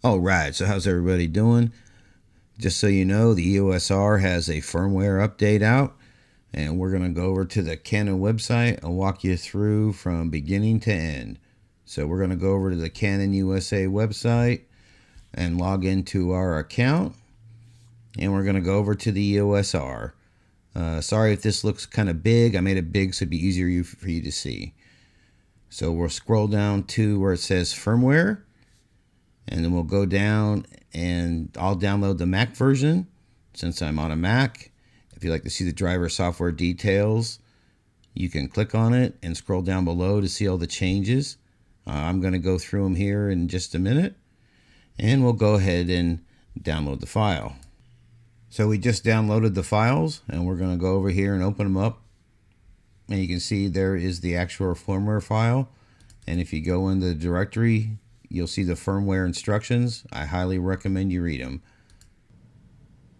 All right, so how's everybody doing? Just so you know, the EOS R has a firmware update out, and we're going to go over to the Canon website and walk you through from beginning to end. So we're going to go over to the Canon USA website and log into our account, and we're going to go over to the EOS R. Sorry if this looks kind of big. I made it big so it'd be easier for you to see. So we'll scroll down to where it says firmware, and then we'll go down and I'll download the Mac version since I'm on a Mac. If you'd like to see the driver software details, you can click on it and scroll down below to see all the changes. I'm going to go through them here in just a minute, and we'll go ahead and download the file. So we just downloaded the files, and we're going to go over here and open them up. And you can see there is the actual firmware file. And if you go in the directory, you'll see the firmware instructions. I highly recommend you read them.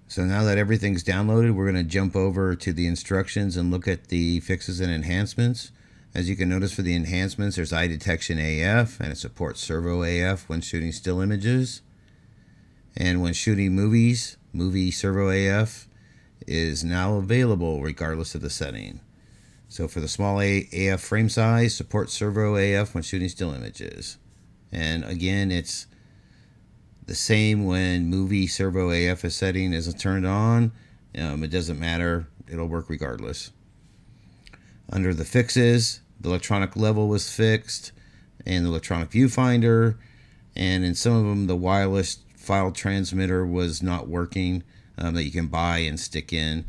So now that everything's downloaded, we're going to jump over to the instructions and look at the fixes and enhancements. As you can notice, for the enhancements, there's eye detection AF, and it supports servo AF when shooting still images. And when shooting movies, movie servo AF is now available regardless of the setting. So for the small AF frame size, support servo AF when shooting still images. And again, it's the same when movie servo AF is setting isn't turned on. It doesn't matter. It'll work regardless. Under the fixes, the electronic level was fixed, and the electronic viewfinder, and in some of them, the wireless file transmitter was not working that you can buy and stick in.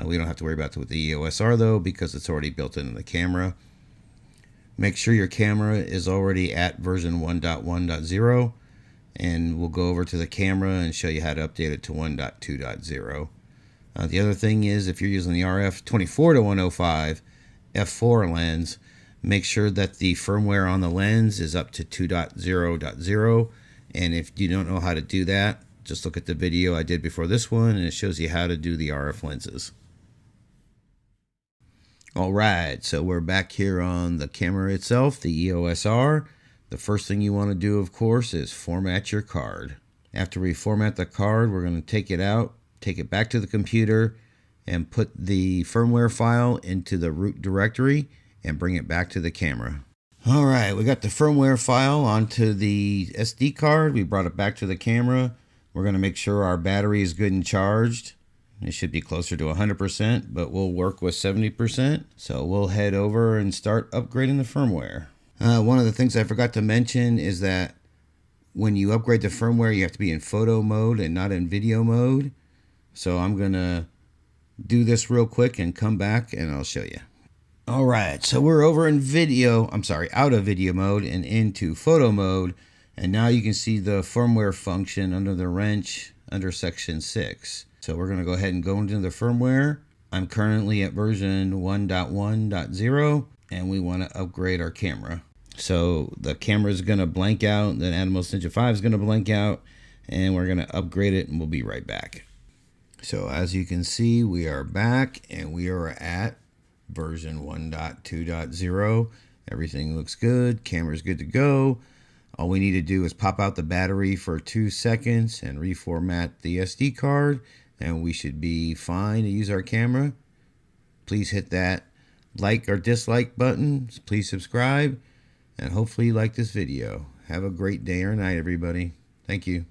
We don't have to worry about that with the EOS R though, because it's already built into the camera. Make sure your camera is already at version 1.1.0, and we'll go over to the camera and show you how to update it to 1.2.0. The other thing is, if you're using the RF 24-105 f4 lens, make sure that the firmware on the lens is up to 2.0.0, and if you don't know how to do that, just look at the video I did before this one, and it shows you how to do the RF lenses. Alright, so we're back here on the camera itself, the EOS R. The first thing you want to do, of course, is format your card. After we format the card, we're going to take it out, take it back to the computer, and put the firmware file into the root directory and bring it back to the camera. Alright, we got the firmware file onto the SD card. We brought it back to the camera. We're going to make sure our battery is good and charged. It should be closer to 100%, but we'll work with 70%. So we'll head over and start upgrading the firmware. One of the things I forgot to mention is that when you upgrade the firmware, you have to be in photo mode and not in video mode. So I'm going to do this real quick and come back and I'll show you. All right, so we're over in out of video mode and into photo mode. And now you can see the firmware function under the wrench under section 6. So we're going to go ahead and go into the firmware. I'm currently at version 1.1.0, and we want to upgrade our camera. So the camera is going to blank out, the Atomos Ninja 5 is going to blank out, and we're going to upgrade it, and we'll be right back. So as you can see, we are back, and we are at version 1.2.0. Everything looks good. Camera's good to go. All we need to do is pop out the battery for 2 seconds and reformat the SD card, and we should be fine to use our camera. Please hit that like or dislike button. Please subscribe, and hopefully you like this video. Have a great day or night, everybody. Thank you.